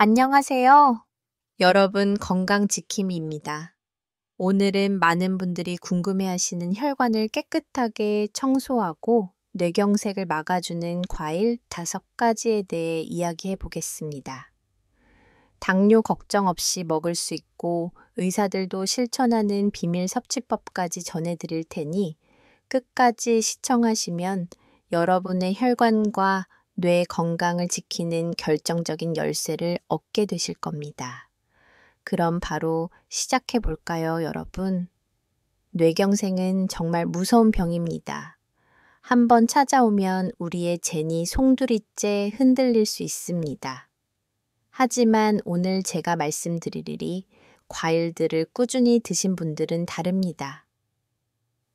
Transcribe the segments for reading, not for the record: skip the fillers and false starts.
안녕하세요. 여러분 건강지킴이입니다. 오늘은 많은 분들이 궁금해하시는 혈관을 깨끗하게 청소하고 뇌경색을 막아주는 과일 5가지에 대해 이야기해 보겠습니다. 당뇨 걱정 없이 먹을 수 있고 의사들도 실천하는 비밀 섭취법까지 전해드릴 테니 끝까지 시청하시면 여러분의 혈관과 뇌 건강을 지키는 결정적인 열쇠를 얻게 되실 겁니다. 그럼 바로 시작해 볼까요, 여러분? 뇌경색은 정말 무서운 병입니다. 한번 찾아오면 우리의 젠이 송두리째 흔들릴 수 있습니다. 하지만 오늘 제가 말씀드릴 일이 과일들을 꾸준히 드신 분들은 다릅니다.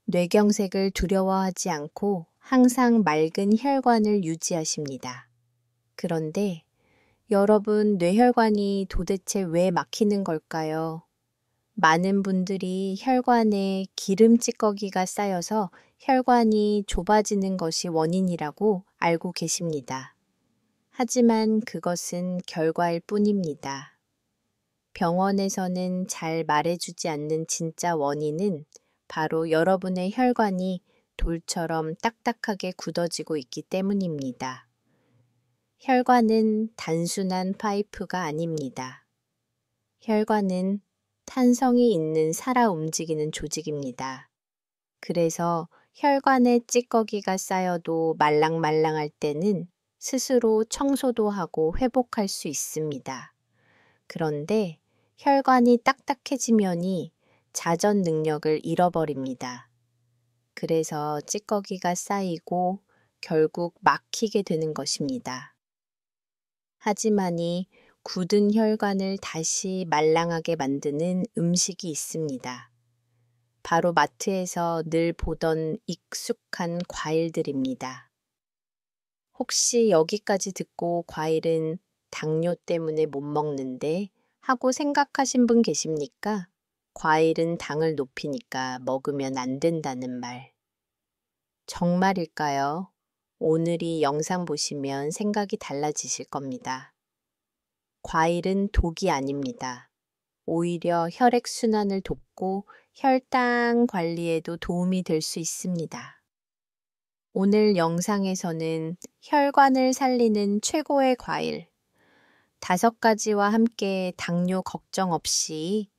뇌경색을 두려워하지 않고 항상 맑은 혈관을 유지하십니다. 그런데 여러분, 뇌혈관이 도대체 왜 막히는 걸까요? 많은 분들이 혈관에 기름 찌꺼기가 쌓여서 혈관이 좁아지는 것이 원인이라고 알고 계십니다. 하지만 그것은 결과일 뿐입니다. 병원에서는 잘 말해주지 않는 진짜 원인은 바로 여러분의 혈관이 돌처럼 딱딱하게 굳어지고 있기 때문입니다. 혈관은 단순한 파이프가 아닙니다. 혈관은 탄성이 있는 살아 움직이는 조직입니다. 그래서 혈관에 찌꺼기가 쌓여도 말랑말랑할 때는 스스로 청소도 하고 회복할 수 있습니다. 그런데 혈관이 딱딱해지면이 자전 능력을 잃어버립니다. 그래서 찌꺼기가 쌓이고 결국 막히게 되는 것입니다. 하지만 이 굳은 혈관을 다시 말랑하게 만드는 음식이 있습니다. 바로 마트에서 늘 보던 익숙한 과일들입니다. 혹시 여기까지 듣고 과일은 당뇨 때문에 못 먹는데 하고 생각하신 분 계십니까? 과일은 당을 높이니까 먹으면 안 된다는 말. 정말일까요? 오늘 이 영상 보시면 생각이 달라지실 겁니다. 과일은 독이 아닙니다. 오히려 혈액순환을 돕고 혈당 관리에도 도움이 될 수 있습니다. 오늘 영상에서는 혈관을 살리는 최고의 과일 5가지와 함께 당뇨 걱정 없이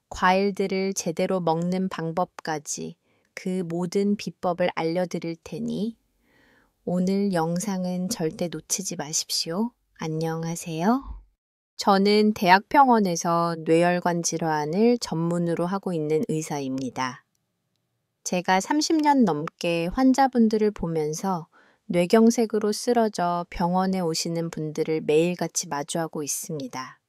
과일들을 제대로 먹는 방법까지 그 모든 비법을 알려드릴 테니 오늘 영상은 절대 놓치지 마십시오. 안녕하세요. 저는 대학병원에서 뇌혈관 질환을 전문으로 하고 있는 의사입니다. 제가 30년 넘게 환자분들을 보면서 뇌경색으로 쓰러져 병원에 오시는 분들을 매일같이 마주하고 있습니다.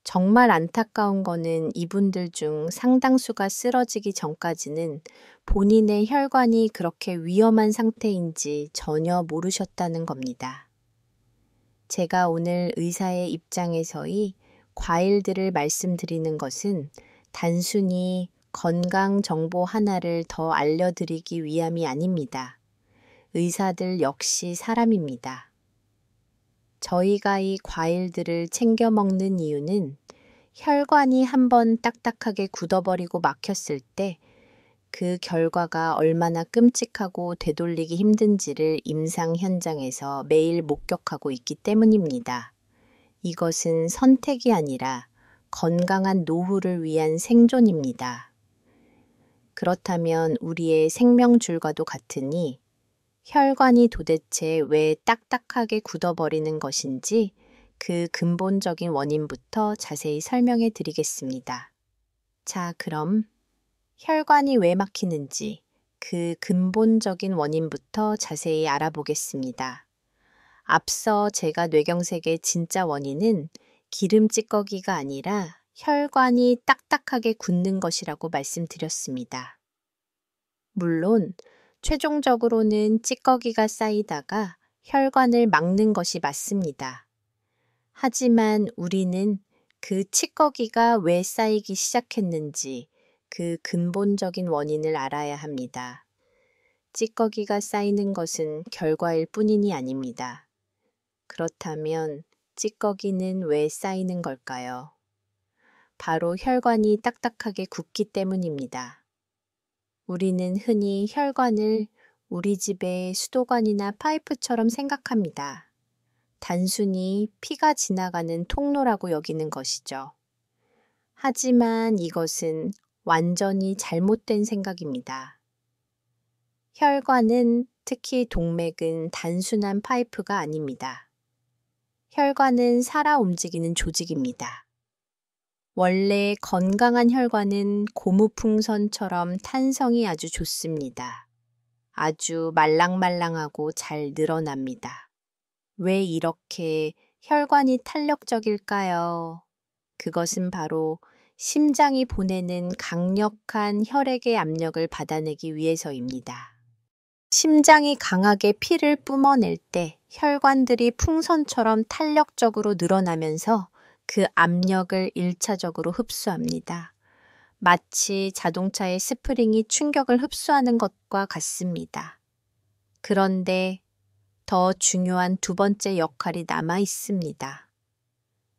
정말 안타까운 거는 이분들 중 상당수가 쓰러지기 전까지는 본인의 혈관이 그렇게 위험한 상태인지 전혀 모르셨다는 겁니다. 제가 오늘 의사의 입장에서의 과일들을 말씀드리는 것은 단순히 건강 정보 하나를 더 알려드리기 위함이 아닙니다. 의사들 역시 사람입니다. 저희가 이 과일들을 챙겨 먹는 이유는 혈관이 한번 딱딱하게 굳어버리고 막혔을 때 그 결과가 얼마나 끔찍하고 되돌리기 힘든지를 임상 현장에서 매일 목격하고 있기 때문입니다. 이것은 선택이 아니라 건강한 노후를 위한 생존입니다. 그렇다면 우리의 생명줄과도 같으니 혈관이 도대체 왜 딱딱하게 굳어버리는 것인지 그 근본적인 원인부터 자세히 설명해 드리겠습니다. 자, 그럼 혈관이 왜 막히는지 그 근본적인 원인부터 자세히 알아보겠습니다. 앞서 제가 뇌경색의 진짜 원인은 기름 찌꺼기가 아니라 혈관이 딱딱하게 굳는 것이라고 말씀드렸습니다. 물론 최종적으로는 찌꺼기가 쌓이다가 혈관을 막는 것이 맞습니다. 하지만 우리는 그 찌꺼기가 왜 쌓이기 시작했는지 그 근본적인 원인을 알아야 합니다. 찌꺼기가 쌓이는 것은 결과일 뿐인이 아닙니다. 그렇다면 찌꺼기는 왜 쌓이는 걸까요? 바로 혈관이 딱딱하게 굳기 때문입니다. 우리는 흔히 혈관을 우리 집의 수도관이나 파이프처럼 생각합니다. 단순히 피가 지나가는 통로라고 여기는 것이죠. 하지만 이것은 완전히 잘못된 생각입니다. 혈관은, 특히 동맥은 단순한 파이프가 아닙니다. 혈관은 살아 움직이는 조직입니다. 원래 건강한 혈관은 고무풍선처럼 탄성이 아주 좋습니다. 아주 말랑말랑하고 잘 늘어납니다. 왜 이렇게 혈관이 탄력적일까요? 그것은 바로 심장이 보내는 강력한 혈액의 압력을 받아내기 위해서입니다. 심장이 강하게 피를 뿜어낼 때 혈관들이 풍선처럼 탄력적으로 늘어나면서 그 압력을 1차적으로 흡수합니다. 마치 자동차의 스프링이 충격을 흡수하는 것과 같습니다. 그런데 더 중요한 두 번째 역할이 남아 있습니다.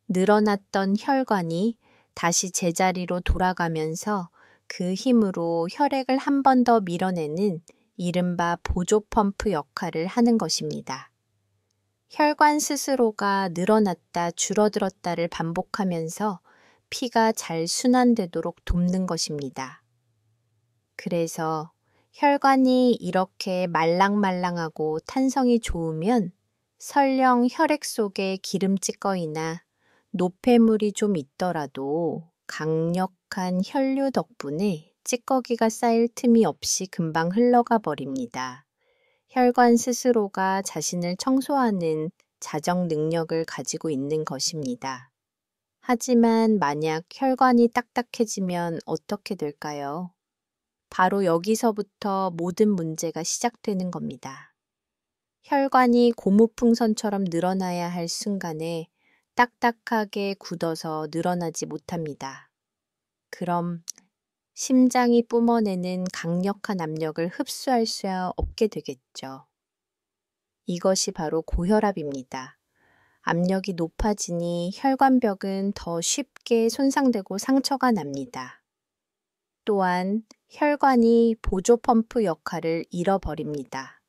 늘어났던 혈관이 다시 제자리로 돌아가면서 그 힘으로 혈액을 한 번 더 밀어내는 이른바 보조 펌프 역할을 하는 것입니다. 혈관 스스로가 늘어났다 줄어들었다를 반복하면서 피가 잘 순환되도록 돕는 것입니다. 그래서 혈관이 이렇게 말랑말랑하고 탄성이 좋으면 설령 혈액 속에 기름찌꺼기나 노폐물이 좀 있더라도 강력한 혈류 덕분에 찌꺼기가 쌓일 틈이 없이 금방 흘러가 버립니다. 혈관 스스로가 자신을 청소하는 자정 능력을 가지고 있는 것입니다. 하지만 만약 혈관이 딱딱해지면 어떻게 될까요? 바로 여기서부터 모든 문제가 시작되는 겁니다. 혈관이 고무풍선처럼 늘어나야 할 순간에 딱딱하게 굳어서 늘어나지 못합니다. 그럼 심장이 뿜어내는 강력한 압력을 흡수할 수 없게 되겠죠. 이것이 바로 고혈압입니다. 압력이 높아지니 혈관벽은 더 쉽게 손상되고 상처가 납니다. 또한 혈관이 보조 펌프 역할을 잃어버립니다.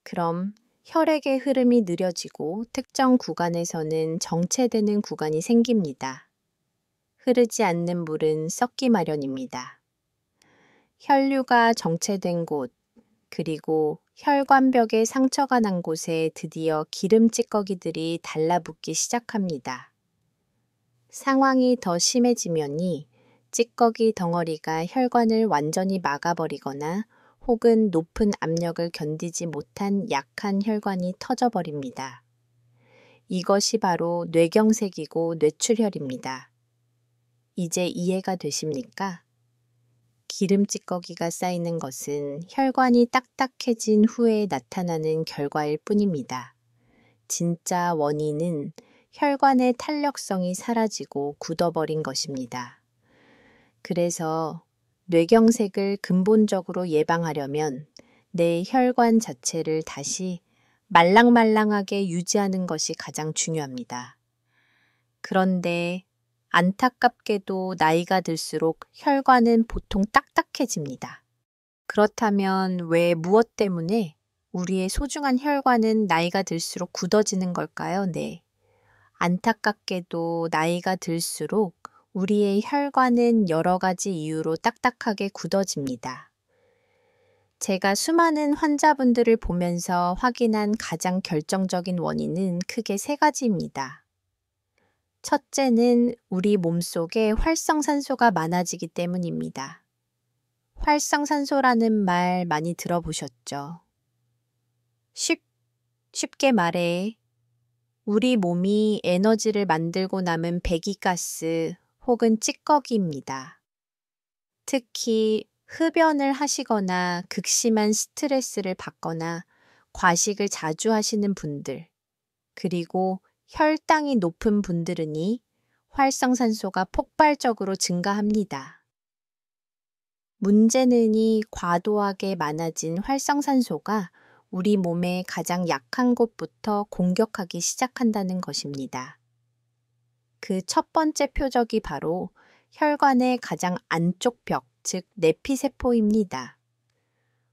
그럼 혈액의 흐름이 느려지고 특정 구간에서는 정체되는 구간이 생깁니다. 흐르지 않는 물은 썩기 마련입니다. 혈류가 정체된 곳, 그리고 혈관벽에 상처가 난 곳에 드디어 기름 찌꺼기들이 달라붙기 시작합니다. 상황이 더 심해지면이 찌꺼기 덩어리가 혈관을 완전히 막아버리거나 혹은 높은 압력을 견디지 못한 약한 혈관이 터져버립니다. 이것이 바로 뇌경색이고 뇌출혈입니다. 이제 이해가 되십니까? 기름찌꺼기가 쌓이는 것은 혈관이 딱딱해진 후에 나타나는 결과일 뿐입니다. 진짜 원인은 혈관의 탄력성이 사라지고 굳어버린 것입니다. 그래서 뇌경색을 근본적으로 예방하려면 내 혈관 자체를 다시 말랑말랑하게 유지하는 것이 가장 중요합니다. 그런데 안타깝게도 나이가 들수록 혈관은 보통 딱딱해집니다. 그렇다면 왜 무엇 때문에 우리의 소중한 혈관은 나이가 들수록 굳어지는 걸까요? 네. 안타깝게도 나이가 들수록 우리의 혈관은 여러 가지 이유로 딱딱하게 굳어집니다. 제가 수많은 환자분들을 보면서 확인한 가장 결정적인 원인은 크게 세 가지입니다. 첫째는 우리 몸속에 활성산소가 많아지기 때문입니다. 활성산소라는 말 많이 들어보셨죠? 쉽게 말해 우리 몸이 에너지를 만들고 남은 배기가스 혹은 찌꺼기입니다. 특히 흡연을 하시거나 극심한 스트레스를 받거나 과식을 자주 하시는 분들, 그리고 혈당이 높은 분들은이 활성산소가 폭발적으로 증가합니다. 문제는 이 과도하게 많아진 활성산소가 우리 몸의 가장 약한 곳부터 공격하기 시작한다는 것입니다. 그 첫 번째 표적이 바로 혈관의 가장 안쪽 벽, 즉 내피세포입니다.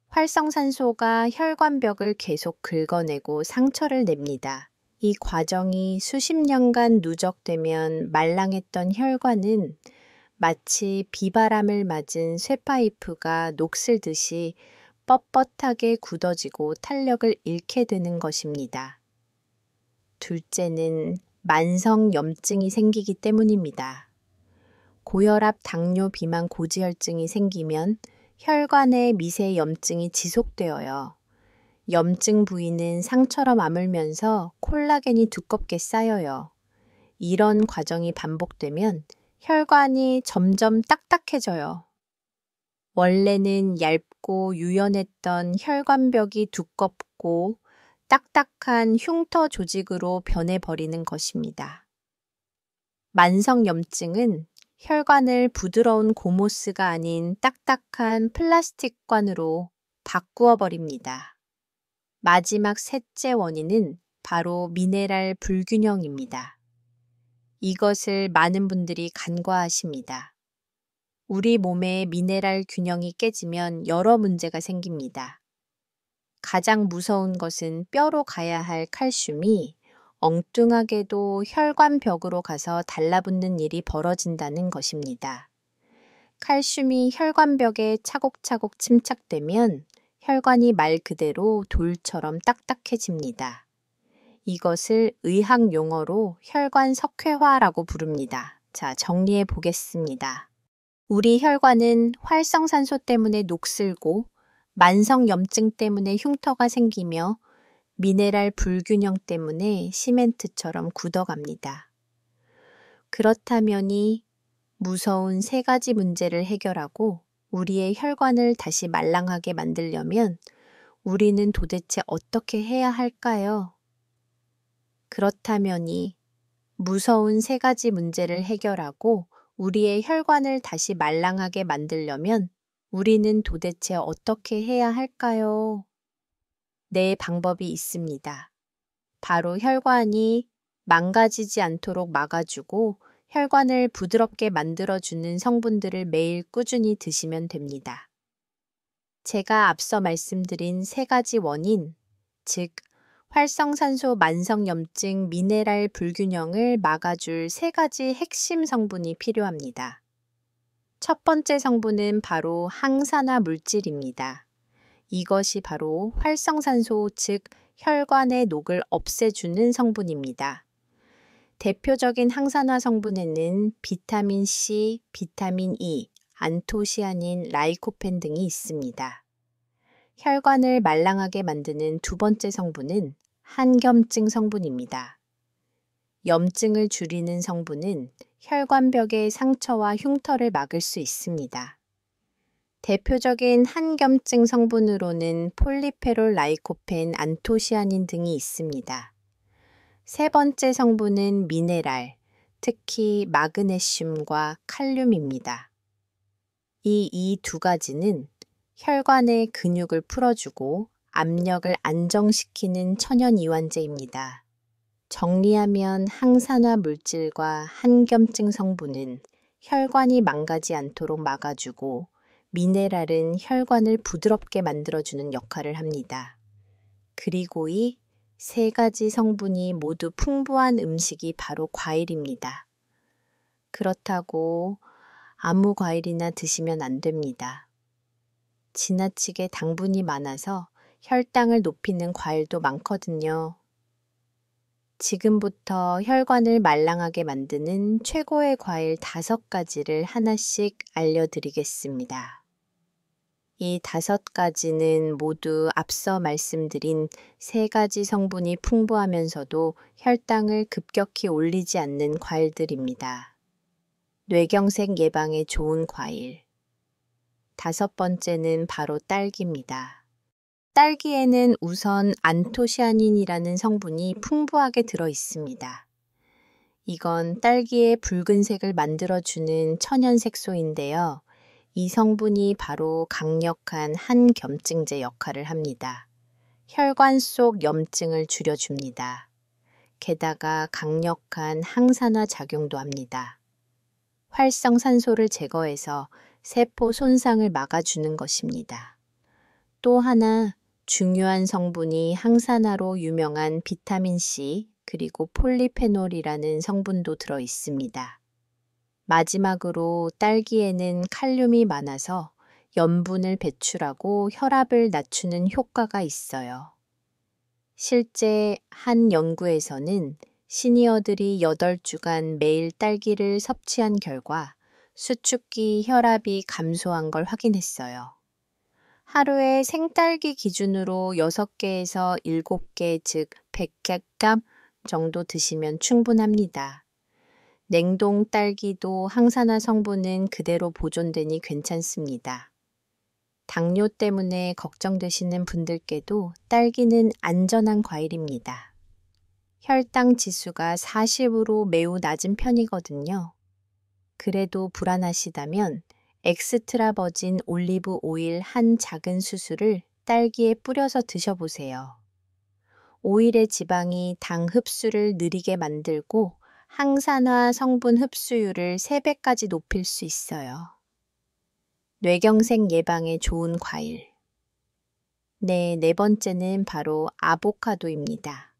활성산소가 혈관벽을 계속 긁어내고 상처를 냅니다. 이 과정이 수십 년간 누적되면 말랑했던 혈관은 마치 비바람을 맞은 쇠파이프가 녹슬듯이 뻣뻣하게 굳어지고 탄력을 잃게 되는 것입니다. 둘째는 만성염증이 생기기 때문입니다. 고혈압, 당뇨, 비만, 고지혈증이 생기면 혈관에 미세 염증이 지속되어요. 염증 부위는 상처럼 아물면서 콜라겐이 두껍게 쌓여요. 이런 과정이 반복되면 혈관이 점점 딱딱해져요. 원래는 얇고 유연했던 혈관벽이 두껍고 딱딱한 흉터 조직으로 변해버리는 것입니다. 만성염증은 혈관을 부드러운 고무스가 아닌 딱딱한 플라스틱관으로 바꾸어 버립니다. 마지막 셋째 원인은 바로 미네랄 불균형입니다. 이것을 많은 분들이 간과하십니다. 우리 몸의 미네랄 균형이 깨지면 여러 문제가 생깁니다. 가장 무서운 것은 뼈로 가야 할 칼슘이 엉뚱하게도 혈관벽으로 가서 달라붙는 일이 벌어진다는 것입니다. 칼슘이 혈관벽에 차곡차곡 침착되면 혈관이 말 그대로 돌처럼 딱딱해집니다. 이것을 의학 용어로 혈관 석회화라고 부릅니다. 자, 정리해 보겠습니다. 우리 혈관은 활성산소 때문에 녹슬고 만성염증 때문에 흉터가 생기며 미네랄 불균형 때문에 시멘트처럼 굳어갑니다. 그렇다면 이 무서운 세 가지 문제를 해결하고 우리의 혈관을 다시 말랑하게 만들려면 우리는 도대체 어떻게 해야 할까요? 그렇다면 이 무서운 세 가지 문제를 해결하고 우리의 혈관을 다시 말랑하게 만들려면 우리는 도대체 어떻게 해야 할까요? 네, 방법이 있습니다. 바로 혈관이 망가지지 않도록 막아주고 혈관을 부드럽게 만들어주는 성분들을 매일 꾸준히 드시면 됩니다. 제가 앞서 말씀드린 세 가지 원인, 즉 활성산소 만성염증 미네랄 불균형을 막아줄 세 가지 핵심 성분이 필요합니다. 첫 번째 성분은 바로 항산화 물질입니다. 이것이 바로 활성산소, 즉 혈관의 녹을 없애주는 성분입니다. 대표적인 항산화 성분에는 비타민 C, 비타민 E, 안토시아닌, 라이코펜 등이 있습니다. 혈관을 말랑하게 만드는 두 번째 성분은 항염증 성분입니다. 염증을 줄이는 성분은 혈관벽의 상처와 흉터를 막을 수 있습니다. 대표적인 항염증 성분으로는 폴리페롤 라이코펜, 안토시아닌 등이 있습니다. 세 번째 성분은 미네랄, 특히 마그네슘과 칼륨입니다. 이 두 가지는 혈관의 근육을 풀어주고 압력을 안정시키는 천연이완제입니다. 정리하면 항산화 물질과 항염증 성분은 혈관이 망가지 않도록 막아주고 미네랄은 혈관을 부드럽게 만들어주는 역할을 합니다. 그리고 이 세 가지 성분이 모두 풍부한 음식이 바로 과일입니다. 그렇다고 아무 과일이나 드시면 안 됩니다. 지나치게 당분이 많아서 혈당을 높이는 과일도 많거든요. 지금부터 혈관을 말랑하게 만드는 최고의 과일 5가지를 하나씩 알려드리겠습니다. 이 5가지는 모두 앞서 말씀드린 3가지 성분이 풍부하면서도 혈당을 급격히 올리지 않는 과일들입니다. 뇌경색 예방에 좋은 과일. 5번째는 바로 딸기입니다. 딸기에는 우선 안토시아닌이라는 성분이 풍부하게 들어 있습니다. 이건 딸기의 붉은색을 만들어주는 천연색소인데요. 이 성분이 바로 강력한 항염증제 역할을 합니다. 혈관 속 염증을 줄여줍니다. 게다가 강력한 항산화 작용도 합니다. 활성산소를 제거해서 세포 손상을 막아주는 것입니다. 또 하나 중요한 성분이 항산화로 유명한 비타민 C 그리고 폴리페놀이라는 성분도 들어 있습니다. 마지막으로 딸기에는 칼륨이 많아서 염분을 배출하고 혈압을 낮추는 효과가 있어요. 실제 한 연구에서는 시니어들이 8주간 매일 딸기를 섭취한 결과 수축기 혈압이 감소한 걸 확인했어요. 하루에 생딸기 기준으로 6개에서 7개, 즉 100g 정도 드시면 충분합니다. 냉동 딸기도 항산화 성분은 그대로 보존되니 괜찮습니다. 당뇨 때문에 걱정되시는 분들께도 딸기는 안전한 과일입니다. 혈당 지수가 40으로 매우 낮은 편이거든요. 그래도 불안하시다면 엑스트라 버진 올리브 오일 한 작은 수술을 딸기에 뿌려서 드셔보세요. 오일의 지방이 당 흡수를 느리게 만들고 항산화 성분 흡수율을 3배까지 높일 수 있어요. 뇌경색 예방에 좋은 과일. 네 번째는 바로 아보카도입니다.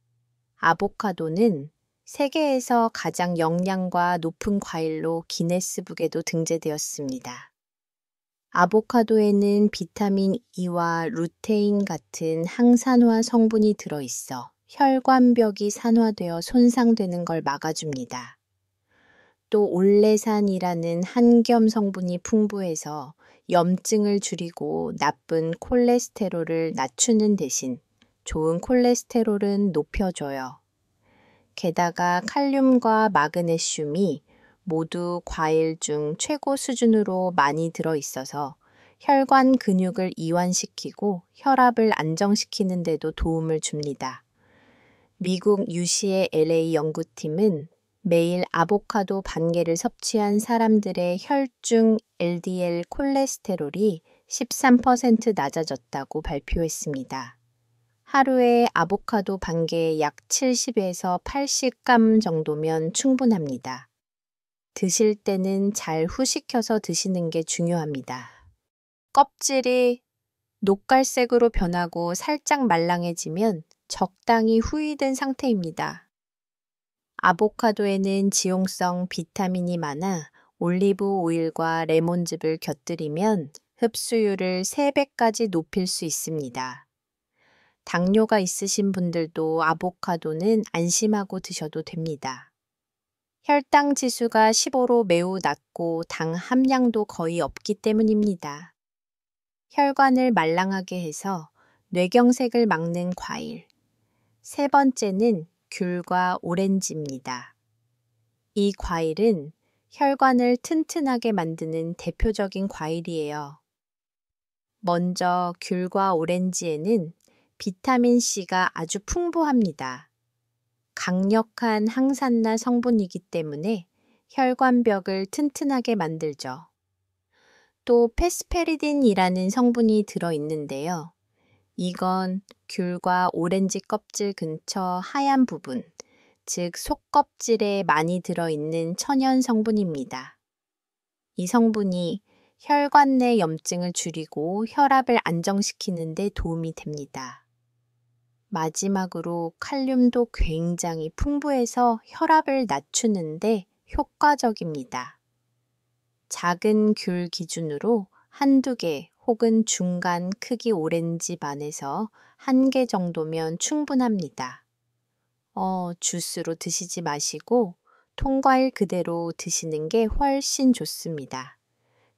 아보카도는 세계에서 가장 영양가 높은 과일로 기네스북에도 등재되었습니다. 아보카도에는 비타민 E와 루테인 같은 항산화 성분이 들어있어 혈관벽이 산화되어 손상되는 걸 막아줍니다. 또 올레산이라는 한겸 성분이 풍부해서 염증을 줄이고 나쁜 콜레스테롤을 낮추는 대신 좋은 콜레스테롤은 높여줘요. 게다가 칼륨과 마그네슘이 모두 과일 중 최고 수준으로 많이 들어있어서 혈관 근육을 이완시키고 혈압을 안정시키는 데도 도움을 줍니다. 미국 UC의 LA 연구팀은 매일 아보카도 반 개를 섭취한 사람들의 혈중 LDL 콜레스테롤이 13% 낮아졌다고 발표했습니다. 하루에 아보카도 반 개에 약 70에서 80g 정도면 충분합니다. 드실 때는 잘 후식혀서 드시는 게 중요합니다. 껍질이 녹갈색으로 변하고 살짝 말랑해지면 적당히 후이된 상태입니다. 아보카도에는 지용성 비타민이 많아 올리브 오일과 레몬즙을 곁들이면 흡수율을 3배까지 높일 수 있습니다. 당뇨가 있으신 분들도 아보카도는 안심하고 드셔도 됩니다. 혈당 지수가 15로 매우 낮고 당 함량도 거의 없기 때문입니다. 혈관을 말랑하게 해서 뇌경색을 막는 과일. 3번째는 귤과 오렌지입니다. 이 과일은 혈관을 튼튼하게 만드는 대표적인 과일이에요. 먼저 귤과 오렌지에는 비타민C가 아주 풍부합니다. 강력한 항산화 성분이기 때문에 혈관벽을 튼튼하게 만들죠. 또 페스페리딘이라는 성분이 들어있는데요. 이건 귤과 오렌지 껍질 근처 하얀 부분, 즉 속껍질에 많이 들어있는 천연 성분입니다. 이 성분이 혈관 내 염증을 줄이고 혈압을 안정시키는 데 도움이 됩니다. 마지막으로 칼륨도 굉장히 풍부해서 혈압을 낮추는데 효과적입니다. 작은 귤 기준으로 한두 개 혹은 중간 크기 오렌지 반에서 1개 정도면 충분합니다. 주스로 드시지 마시고 통과일 그대로 드시는 게 훨씬 좋습니다.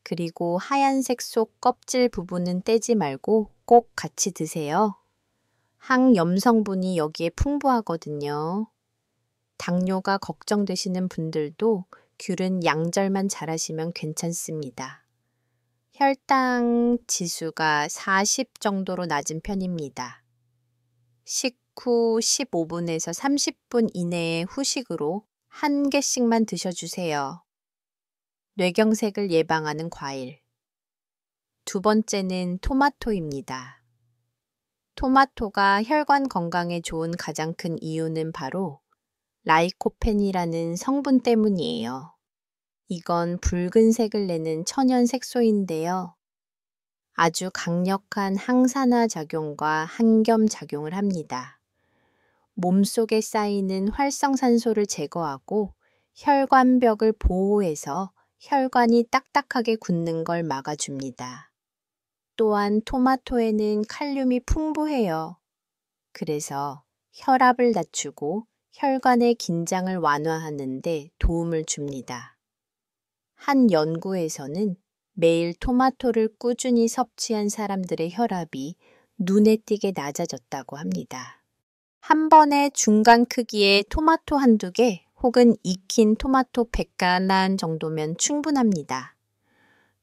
그리고 하얀색 속 껍질 부분은 떼지 말고 꼭 같이 드세요. 항염 성분이 여기에 풍부하거든요. 당뇨가 걱정되시는 분들도 귤은 양절만 잘하시면 괜찮습니다. 혈당 지수가 40 정도로 낮은 편입니다. 식후 15분에서 30분 이내의 후식으로 1개씩만 드셔주세요. 뇌경색을 예방하는 과일. 2번째는 토마토입니다. 토마토가 혈관 건강에 좋은 가장 큰 이유는 바로 라이코펜이라는 성분 때문이에요. 이건 붉은색을 내는 천연 색소인데요. 아주 강력한 항산화 작용과 항겸 작용을 합니다. 몸속에 쌓이는 활성산소를 제거하고 혈관벽을 보호해서 혈관이 딱딱하게 굳는 걸 막아줍니다. 또한 토마토에는 칼륨이 풍부해요. 그래서 혈압을 낮추고 혈관의 긴장을 완화하는 데 도움을 줍니다. 한 연구에서는 매일 토마토를 꾸준히 섭취한 사람들의 혈압이 눈에 띄게 낮아졌다고 합니다. 한 번에 중간 크기의 토마토 한두 개 혹은 익힌 토마토 100가란 정도면 충분합니다.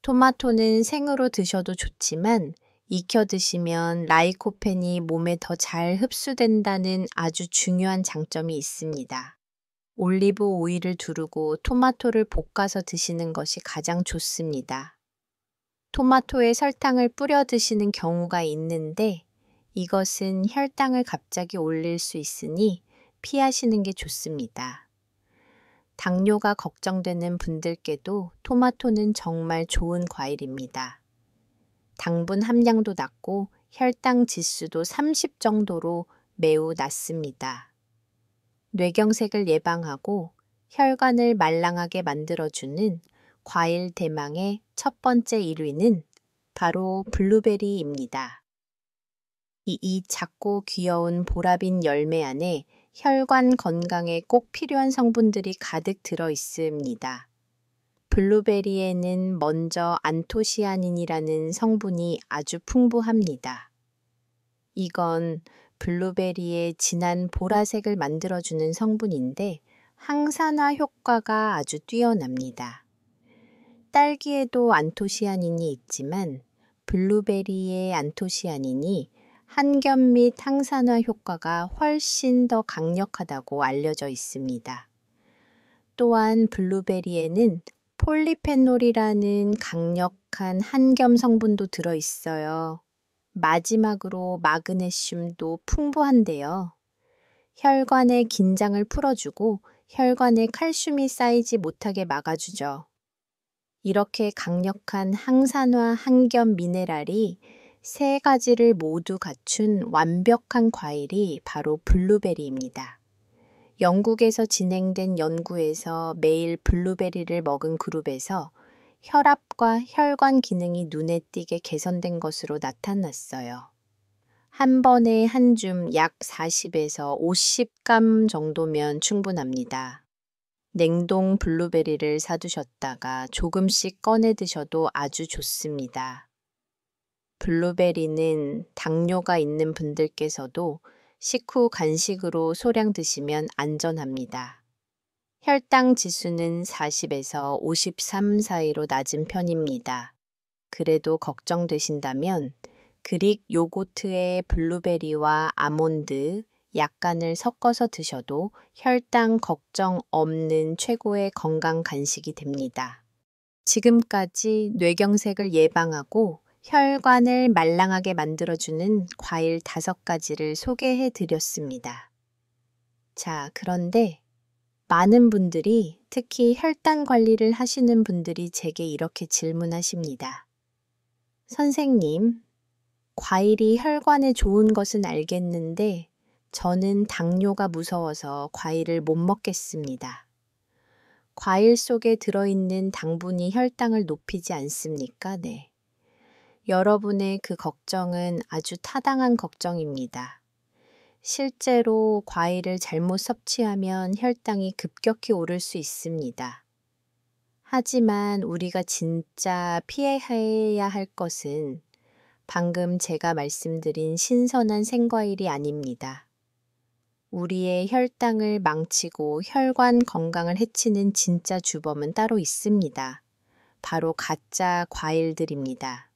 토마토는 생으로 드셔도 좋지만 익혀 드시면 라이코펜이 몸에 더 잘 흡수된다는 아주 중요한 장점이 있습니다. 올리브 오일을 두르고 토마토를 볶아서 드시는 것이 가장 좋습니다. 토마토에 설탕을 뿌려 드시는 경우가 있는데 이것은 혈당을 갑자기 올릴 수 있으니 피하시는 게 좋습니다. 당뇨가 걱정되는 분들께도 토마토는 정말 좋은 과일입니다. 당분 함량도 낮고 혈당 지수도 30 정도로 매우 낮습니다. 뇌경색을 예방하고 혈관을 말랑하게 만들어주는 과일 대망의 첫 번째 1위는 바로 블루베리입니다. 이 작고 귀여운 보라빛 열매 안에 혈관 건강에 꼭 필요한 성분들이 가득 들어 있습니다. 블루베리에는 먼저 안토시아닌이라는 성분이 아주 풍부합니다. 이건 블루베리의 진한 보라색을 만들어주는 성분인데 항산화 효과가 아주 뛰어납니다. 딸기에도 안토시아닌이 있지만 블루베리의 안토시아닌이 항겸 및 항산화 효과가 훨씬 더 강력하다고 알려져 있습니다. 또한 블루베리에는 폴리페놀이라는 강력한 항겸 성분도 들어있어요. 마지막으로 마그네슘도 풍부한데요. 혈관의 긴장을 풀어주고 혈관에 칼슘이 쌓이지 못하게 막아주죠. 이렇게 강력한 항산화 항겸 미네랄이 세 가지를 모두 갖춘 완벽한 과일이 바로 블루베리입니다. 영국에서 진행된 연구에서 매일 블루베리를 먹은 그룹에서 혈압과 혈관 기능이 눈에 띄게 개선된 것으로 나타났어요. 한 번에 한 줌 약 40에서 50g 정도면 충분합니다. 냉동 블루베리를 사두셨다가 조금씩 꺼내 드셔도 아주 좋습니다. 블루베리는 당뇨가 있는 분들께서도 식후 간식으로 소량 드시면 안전합니다. 혈당 지수는 40에서 53 사이로 낮은 편입니다. 그래도 걱정되신다면 그릭 요거트에 블루베리와 아몬드, 약간을 섞어서 드셔도 혈당 걱정 없는 최고의 건강 간식이 됩니다. 지금까지 뇌경색을 예방하고 혈관을 말랑하게 만들어주는 과일 5가지를 소개해 드렸습니다. 자, 그런데 많은 분들이 특히 혈당 관리를 하시는 분들이 제게 이렇게 질문하십니다. 선생님, 과일이 혈관에 좋은 것은 알겠는데 저는 당뇨가 무서워서 과일을 못 먹겠습니다. 과일 속에 들어있는 당분이 혈당을 높이지 않습니까? 네. 여러분의 그 걱정은 아주 타당한 걱정입니다. 실제로 과일을 잘못 섭취하면 혈당이 급격히 오를 수 있습니다. 하지만 우리가 진짜 피해야 할 것은 방금 제가 말씀드린 신선한 생과일이 아닙니다. 우리의 혈당을 망치고 혈관 건강을 해치는 진짜 주범은 따로 있습니다. 바로 가짜 과일들입니다.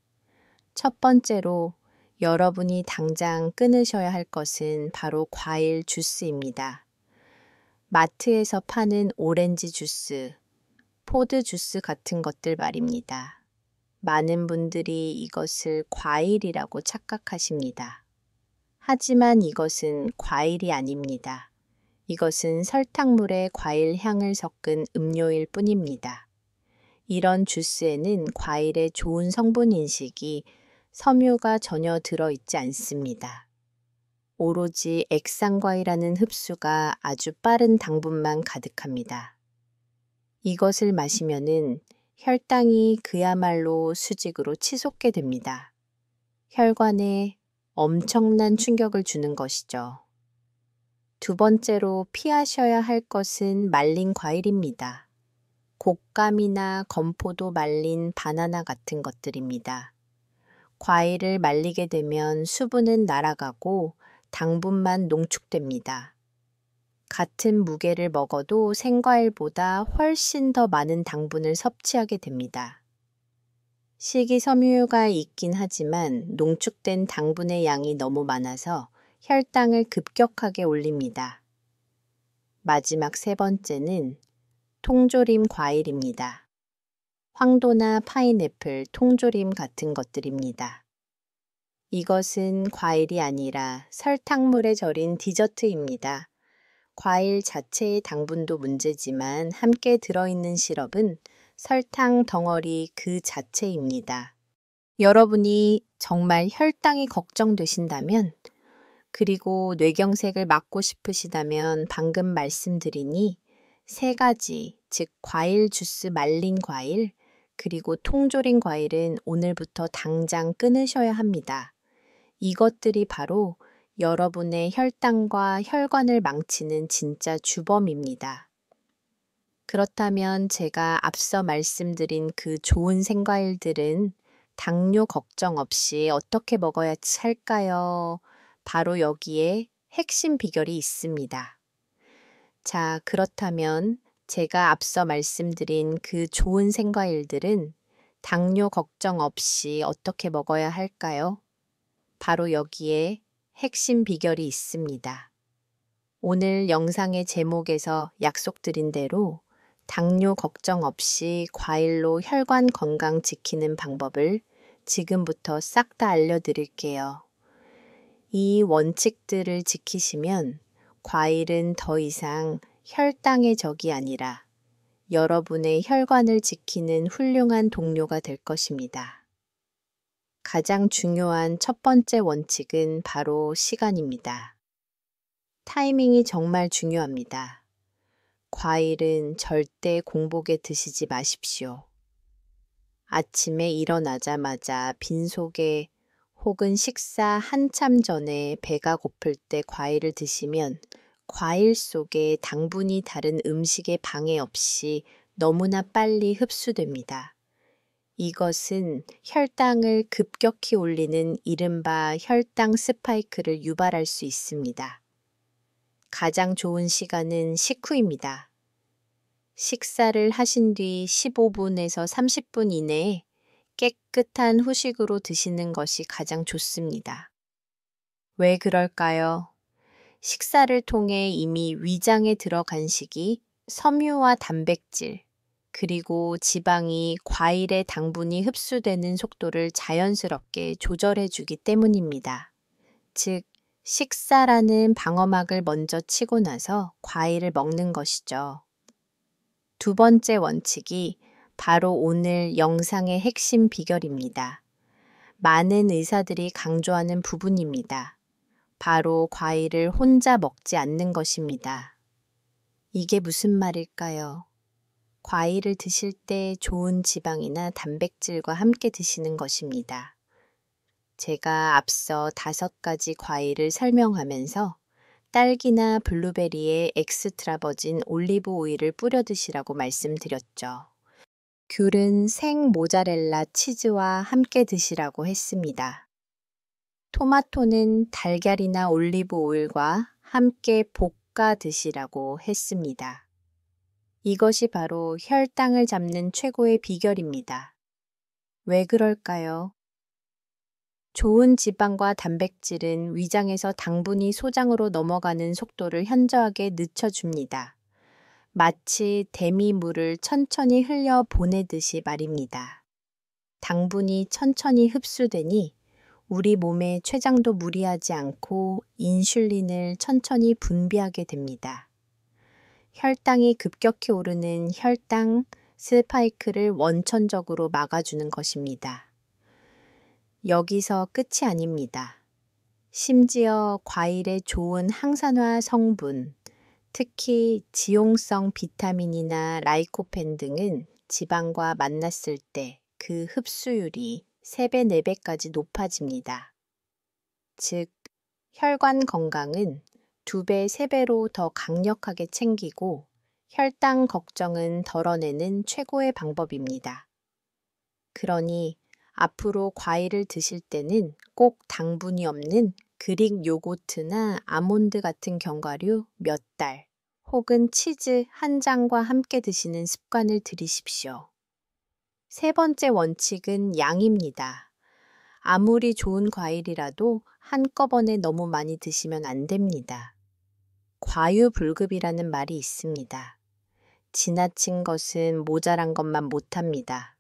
첫 번째로 여러분이 당장 끊으셔야 할 것은 바로 과일 주스입니다. 마트에서 파는 오렌지 주스, 포드 주스 같은 것들 말입니다. 많은 분들이 이것을 과일이라고 착각하십니다. 하지만 이것은 과일이 아닙니다. 이것은 설탕물에 과일 향을 섞은 음료일 뿐입니다. 이런 주스에는 과일의 좋은 성분 인식이 섬유가 전혀 들어있지 않습니다. 오로지 액상과일하는 흡수가 아주 빠른 당분만 가득합니다. 이것을 마시면은 혈당이 그야말로 수직으로 치솟게 됩니다. 혈관에 엄청난 충격을 주는 것이죠. 두 번째로 피하셔야 할 것은 말린 과일입니다. 곶감이나 건포도 말린 바나나 같은 것들입니다. 과일을 말리게 되면 수분은 날아가고 당분만 농축됩니다. 같은 무게를 먹어도 생과일보다 훨씬 더 많은 당분을 섭취하게 됩니다. 식이섬유가 있긴 하지만 농축된 당분의 양이 너무 많아서 혈당을 급격하게 올립니다. 마지막 세 번째는 통조림 과일입니다. 황도나 파인애플, 통조림 같은 것들입니다. 이것은 과일이 아니라 설탕물에 절인 디저트입니다. 과일 자체의 당분도 문제지만 함께 들어있는 시럽은 설탕 덩어리 그 자체입니다. 여러분이 정말 혈당이 걱정되신다면 그리고 뇌경색을 막고 싶으시다면 방금 말씀드리니 세 가지, 즉 과일 주스 말린 과일, 그리고 통조림 과일은 오늘부터 당장 끊으셔야 합니다. 이것들이 바로 여러분의 혈당과 혈관을 망치는 진짜 주범입니다. 그렇다면 제가 앞서 말씀드린 그 좋은 생과일들은 당뇨 걱정 없이 어떻게 먹어야 할까요? 바로 여기에 핵심 비결이 있습니다. 자, 그렇다면 제가 앞서 말씀드린 그 좋은 생과일들은 당뇨 걱정 없이 어떻게 먹어야 할까요? 바로 여기에 핵심 비결이 있습니다. 오늘 영상의 제목에서 약속드린 대로 당뇨 걱정 없이 과일로 혈관 건강 지키는 방법을 지금부터 싹 다 알려드릴게요. 이 원칙들을 지키시면 과일은 더 이상 혈당의 적이 아니라 여러분의 혈관을 지키는 훌륭한 동료가 될 것입니다. 가장 중요한 첫 번째 원칙은 바로 시간입니다. 타이밍이 정말 중요합니다. 과일은 절대 공복에 드시지 마십시오. 아침에 일어나자마자 빈속에 혹은 식사 한참 전에 배가 고플 때 과일을 드시면 과일 속에 당분이 다른 음식에 방해 없이 너무나 빨리 흡수됩니다. 이것은 혈당을 급격히 올리는 이른바 혈당 스파이크를 유발할 수 있습니다. 가장 좋은 시간은 식후입니다. 식사를 하신 뒤 15분에서 30분 이내에 깨끗한 후식으로 드시는 것이 가장 좋습니다. 왜 그럴까요? 식사를 통해 이미 위장에 들어간 식이 섬유와 단백질, 그리고 지방이 과일의 당분이 흡수되는 속도를 자연스럽게 조절해 주기 때문입니다. 즉, 식사라는 방어막을 먼저 치고 나서 과일을 먹는 것이죠. 두 번째 원칙이 바로 오늘 영상의 핵심 비결입니다. 많은 의사들이 강조하는 부분입니다. 바로 과일을 혼자 먹지 않는 것입니다. 이게 무슨 말일까요? 과일을 드실 때 좋은 지방이나 단백질과 함께 드시는 것입니다. 제가 앞서 5가지 과일을 설명하면서 딸기나 블루베리에 엑스트라 버진 올리브 오일을 뿌려 드시라고 말씀드렸죠. 귤은 생 모짜렐라 치즈와 함께 드시라고 했습니다. 토마토는 달걀이나 올리브 오일과 함께 볶아 드시라고 했습니다. 이것이 바로 혈당을 잡는 최고의 비결입니다. 왜 그럴까요? 좋은 지방과 단백질은 위장에서 당분이 소장으로 넘어가는 속도를 현저하게 늦춰줍니다. 마치 데미물을 천천히 흘려 보내듯이 말입니다. 당분이 천천히 흡수되니 우리 몸의 췌장도 무리하지 않고 인슐린을 천천히 분비하게 됩니다. 혈당이 급격히 오르는 혈당 스파이크를 원천적으로 막아주는 것입니다. 여기서 끝이 아닙니다. 심지어 과일의 좋은 항산화 성분, 특히 지용성 비타민이나 라이코펜 등은 지방과 만났을 때 그 흡수율이 3배, 4배까지 높아집니다. 즉, 혈관 건강은 2배, 3배로 더 강력하게 챙기고 혈당 걱정은 덜어내는 최고의 방법입니다. 그러니 앞으로 과일을 드실 때는 꼭 당분이 없는 그릭 요거트나 아몬드 같은 견과류 몇 달, 혹은 치즈 한 장과 함께 드시는 습관을 들이십시오. 세 번째 원칙은 양입니다. 아무리 좋은 과일이라도 한꺼번에 너무 많이 드시면 안 됩니다. 과유불급이라는 말이 있습니다. 지나친 것은 모자란 것만 못합니다.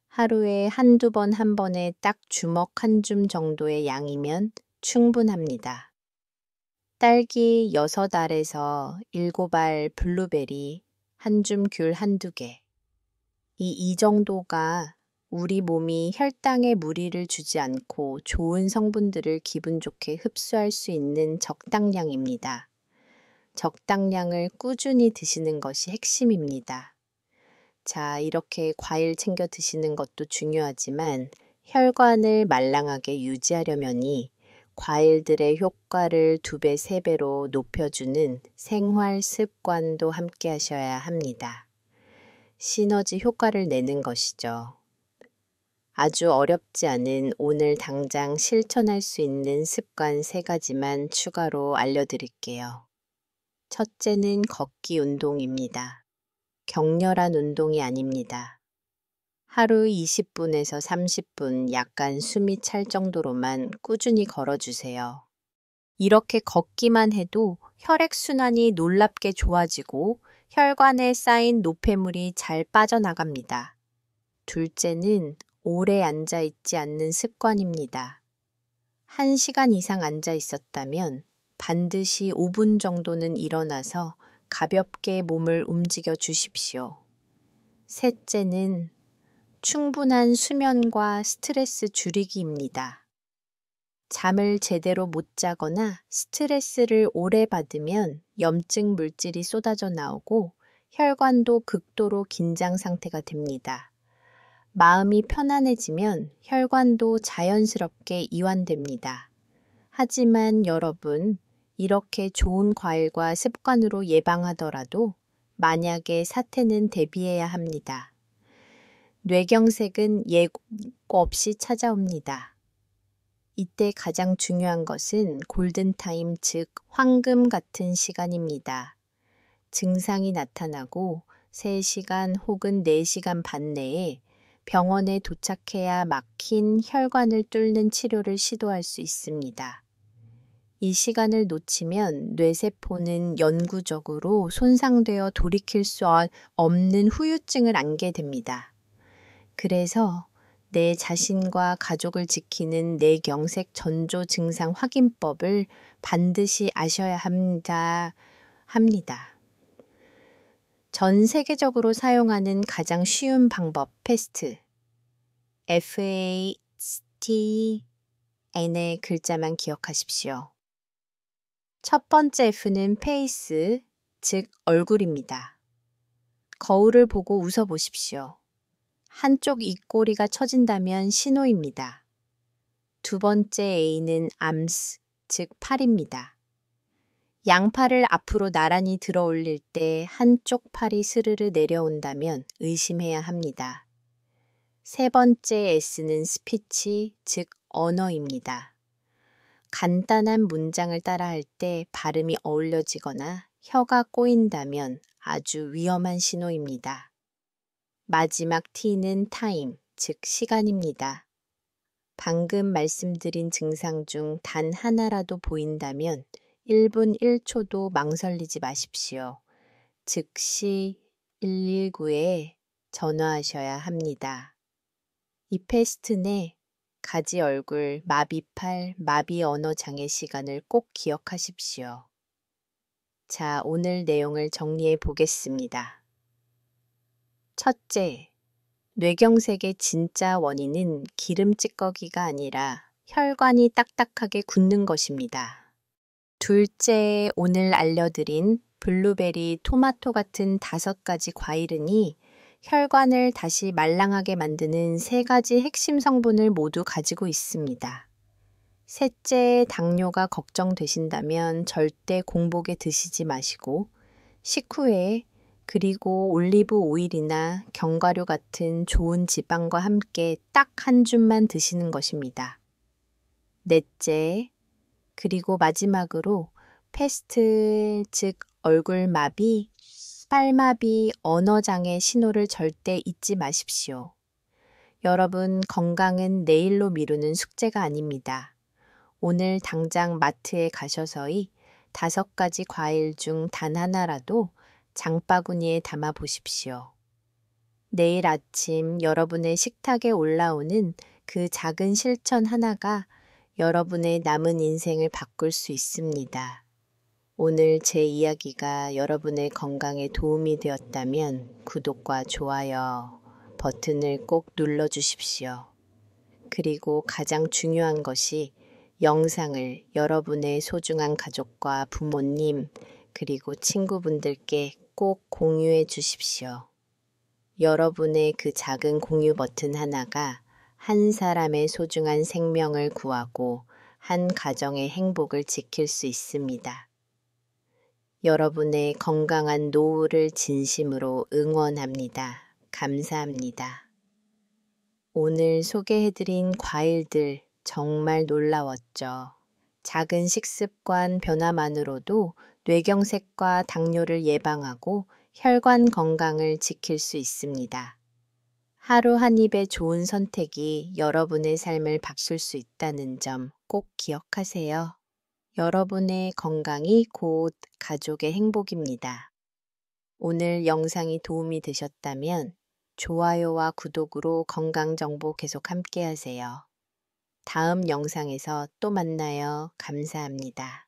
하루에 한두 번 한 번에 딱 주먹 한 줌 정도의 양이면 충분합니다. 딸기 6알에서 7알 블루베리, 한 줌 귤 한두 개. 이 정도가 우리 몸이 혈당에 무리를 주지 않고 좋은 성분들을 기분 좋게 흡수할 수 있는 적당량입니다. 적당량을 꾸준히 드시는 것이 핵심입니다. 자, 이렇게 과일 챙겨 드시는 것도 중요하지만 혈관을 말랑하게 유지하려면이 과일들의 효과를 2배, 3배로 높여주는 생활 습관도 함께 하셔야 합니다. 시너지 효과를 내는 것이죠. 아주 어렵지 않은 오늘 당장 실천할 수 있는 습관 3가지만 추가로 알려드릴게요. 첫째는 걷기 운동입니다. 격렬한 운동이 아닙니다. 하루 20분에서 30분 약간 숨이 찰 정도로만 꾸준히 걸어주세요. 이렇게 걷기만 해도 혈액순환이 놀랍게 좋아지고 혈관에 쌓인 노폐물이 잘 빠져나갑니다. 둘째는 오래 앉아 있지 않는 습관입니다. 1시간 이상 앉아 있었다면 반드시 5분 정도는 일어나서 가볍게 몸을 움직여 주십시오. 셋째는 충분한 수면과 스트레스 줄이기입니다. 잠을 제대로 못 자거나 스트레스를 오래 받으면 염증 물질이 쏟아져 나오고 혈관도 극도로 긴장 상태가 됩니다. 마음이 편안해지면 혈관도 자연스럽게 이완됩니다. 하지만 여러분, 이렇게 좋은 과일과 습관으로 예방하더라도 만약에 사태는 대비해야 합니다. 뇌경색은 예고 없이 찾아옵니다. 이때 가장 중요한 것은 골든타임, 즉 황금 같은 시간입니다. 증상이 나타나고 3시간 혹은 4시간 반 내에 병원에 도착해야 막힌 혈관을 뚫는 치료를 시도할 수 있습니다. 이 시간을 놓치면 뇌세포는 영구적으로 손상되어 돌이킬 수 없는 후유증을 안게 됩니다. 그래서 내 자신과 가족을 지키는 뇌경색 전조 증상 확인법을 반드시 아셔야 합니다. 전 세계적으로 사용하는 가장 쉬운 방법, 패스트. FASTN의 글자만 기억하십시오. 첫 번째 F는 페이스, 즉 얼굴입니다. 거울을 보고 웃어보십시오. 한쪽 입꼬리가 처진다면 신호입니다. 두 번째 A는 arms, 즉 팔입니다. 양팔을 앞으로 나란히 들어 올릴 때 한쪽 팔이 스르르 내려온다면 의심해야 합니다. 세 번째 S는 스피치, 즉 언어입니다. 간단한 문장을 따라할 때 발음이 어울려지거나 혀가 꼬인다면 아주 위험한 신호입니다. 마지막 T는 타임, 즉 시간입니다. 방금 말씀드린 증상 중 단 하나라도 보인다면 1분 1초도 망설이지 마십시오. 즉시 119에 전화하셔야 합니다. 이 패스트 내 가지 얼굴, 마비팔, 마비 언어 장애 시간을 꼭 기억하십시오. 자, 오늘 내용을 정리해 보겠습니다. 첫째, 뇌경색의 진짜 원인은 기름 찌꺼기가 아니라 혈관이 딱딱하게 굳는 것입니다. 둘째, 오늘 알려드린 블루베리, 토마토 같은 5가지 과일은이 혈관을 다시 말랑하게 만드는 3가지 핵심 성분을 모두 가지고 있습니다. 셋째, 당뇨가 걱정되신다면 절대 공복에 드시지 마시고 식후에 그리고 올리브 오일이나 견과류 같은 좋은 지방과 함께 딱 한 줌만 드시는 것입니다. 넷째, 그리고 마지막으로 패스트, 즉 얼굴 마비, 팔마비, 언어장애 신호를 절대 잊지 마십시오. 여러분, 건강은 내일로 미루는 숙제가 아닙니다. 오늘 당장 마트에 가셔서이 5가지 과일 중 단 하나라도 장바구니에 담아 보십시오. 내일 아침 여러분의 식탁에 올라오는 그 작은 실천 하나가 여러분의 남은 인생을 바꿀 수 있습니다. 오늘 제 이야기가 여러분의 건강에 도움이 되었다면 구독과 좋아요 버튼을 꼭 눌러주십시오. 그리고 가장 중요한 것이 영상을 여러분의 소중한 가족과 부모님 그리고 친구분들께 꼭 공유해 주십시오. 여러분의 그 작은 공유 버튼 하나가 한 사람의 소중한 생명을 구하고 한 가정의 행복을 지킬 수 있습니다. 여러분의 건강한 노후를 진심으로 응원합니다. 감사합니다. 오늘 소개해드린 과일들 정말 놀라웠죠. 작은 식습관 변화만으로도 뇌경색과 당뇨를 예방하고 혈관 건강을 지킬 수 있습니다. 하루 한 입의 좋은 선택이 여러분의 삶을 바꿀 수 있다는 점 꼭 기억하세요. 여러분의 건강이 곧 가족의 행복입니다. 오늘 영상이 도움이 되셨다면 좋아요와 구독으로 건강 정보 계속 함께 하세요. 다음 영상에서 또 만나요. 감사합니다.